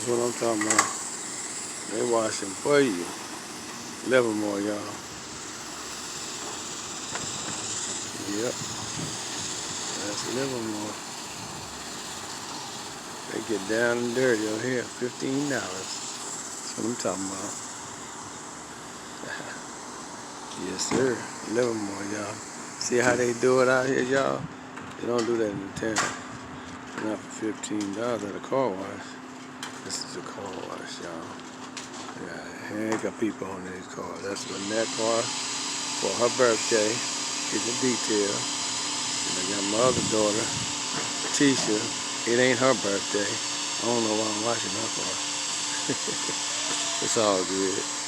That's what I'm talking about. They washing for you. Livermore, y'all. Yep. That's Livermore. They get down and dirty over here. $15. That's what I'm talking about. Yes, sir. Livermore, y'all. See how they do it out here, y'all? They don't do that in the town. Not for $15 at a car wash. This is a car wash, y'all. Yeah, heck of people on these cars. That's Lynette car for her birthday. Getting the detail. And I got my other daughter, Tisha. It ain't her birthday. I don't know why I'm washing her car. It's all good.